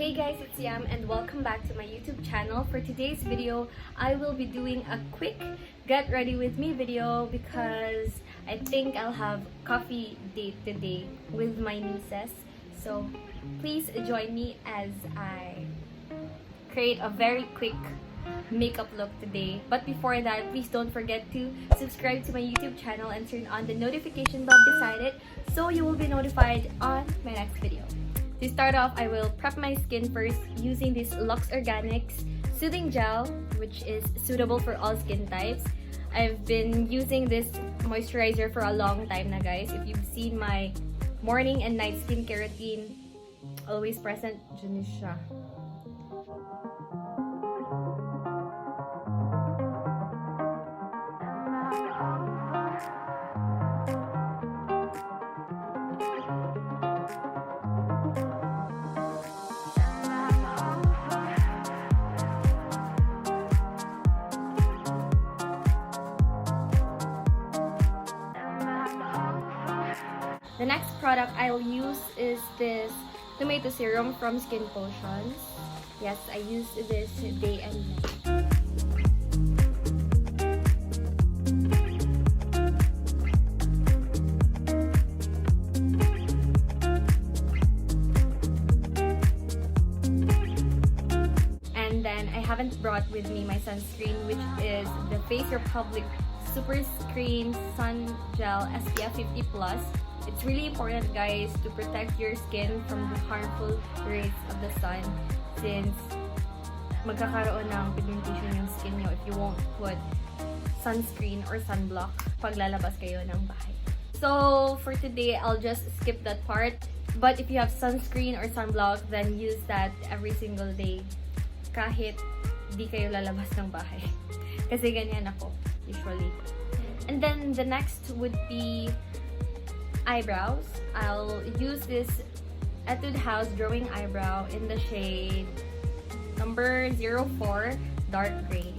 Hey guys, it's Yam and welcome back to my YouTube channel. For today's video, I will be doing a quick get ready with me video because I think I'll have coffee date today with my nieces. So please join me as I create a very quick makeup look today. But before that, please don't forget to subscribe to my YouTube channel and turn on the notification bell beside it so you will be notified on my next video. To start off, I will prep my skin first using this Lux Organics Soothing Gel, which is suitable for all skin types. I've been using this moisturizer for a long time na guys. If you've seen my morning and night skincare routine, always present, dyan siya. The next product I'll use is this tomato serum from Skin Potions. Yes, I use this day and night. And then I haven't brought with me my sunscreen, which is the Face Republic Super Screen Sun Gel SPF 50+. It's really important, guys, to protect your skin from the harmful rays of the sun since magkakaroon ng pigmentation yung skin nyo if you won't put sunscreen or sunblock pag lalabas kayo ng bahay. So, for today, I'll just skip that part. But if you have sunscreen or sunblock, then use that every single day kahit di kayo lalabas ng bahay. Kasi ganyan ako, usually. And then, the next would be eyebrows. I'll use this Etude House Drawing Eyebrow in the shade number 04 Dark Gray.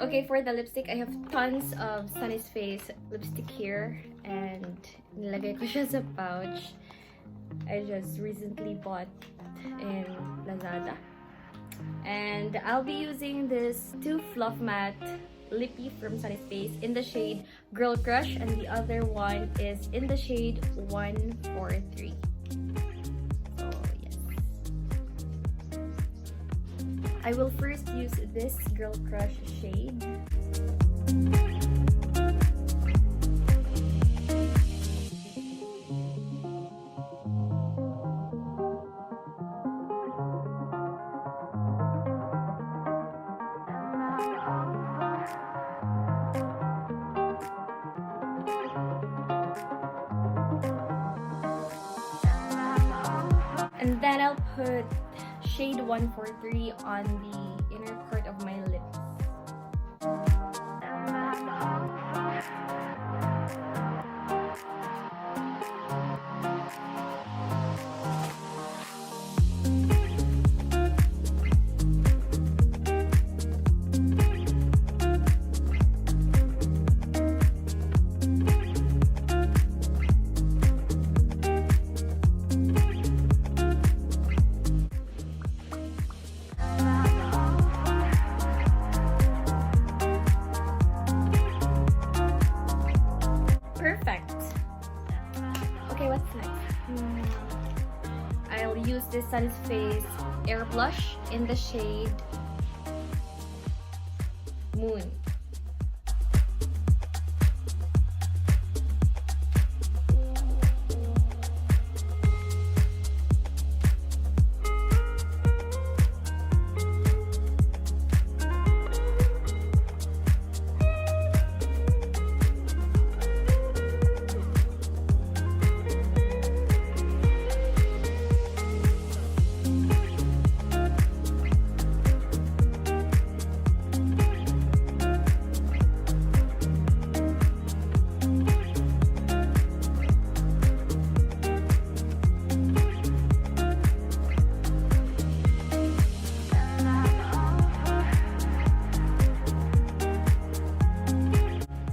Okay, for the lipstick, I have tons of Sunny's Face lipstick here and nilagay ko siya sa pouch. I just recently bought in Lazada. And I'll be using this 2 Fluff Matte Lippy from Sunny's Face in the shade Girl Crush, and the other one is in the shade 143. I will first use this Girl Crush shade. And then I'll put shade 143 on the inner part of my lips. I'll use this Sunny's Face Air Blush in the shade soon.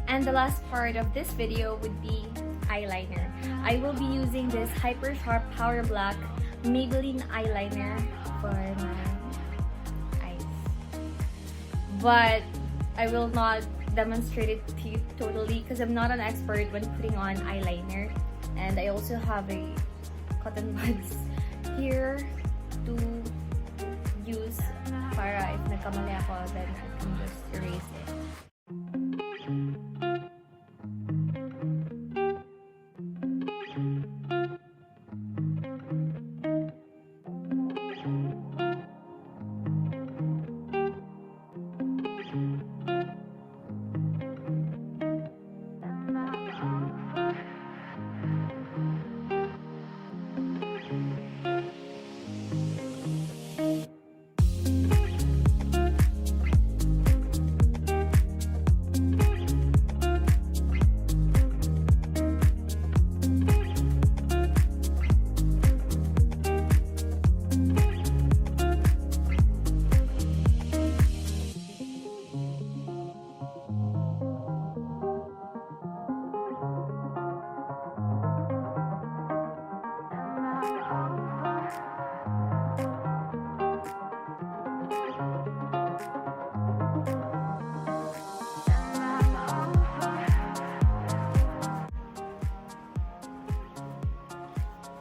And the last part of this video would be eyeliner. I will be using this Hyper Sharp Power Black Maybelline eyeliner for my eyes. But I will not demonstrate it to you totally because I'm not an expert when putting on eyeliner. And I also have a cotton buds here to use para if nagkamali ako, then I can just erase it.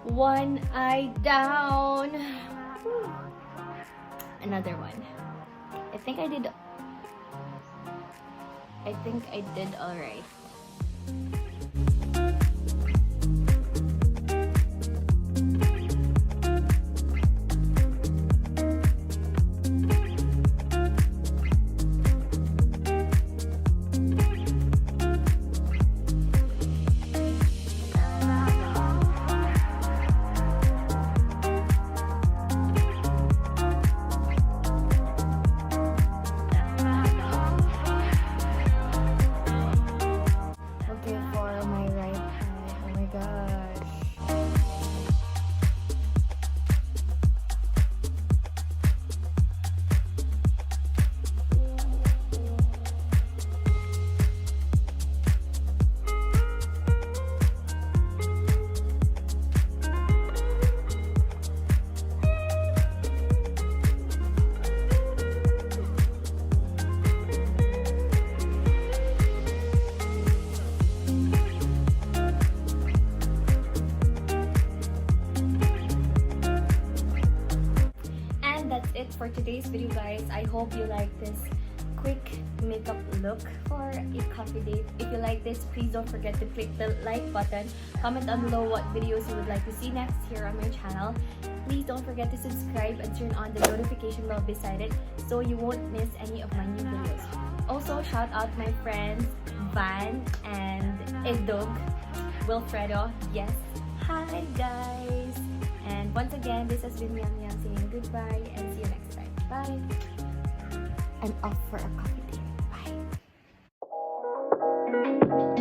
One eye down. Whew. Another one. I think I did all right. For today's video, guys. I hope you like this quick makeup look for a coffee date. If you like this, please don't forget to click the like button, comment down below what videos you would like to see next here on my channel. Please don't forget to subscribe and turn on the notification bell beside it so you won't miss any of my new videos. Also, shout out my friends Van and Edog Wilfredo. Yes, hi guys. And once again, this has been Yamyam saying goodbye and see you next time. Bye. I'm off for a coffee date. Bye.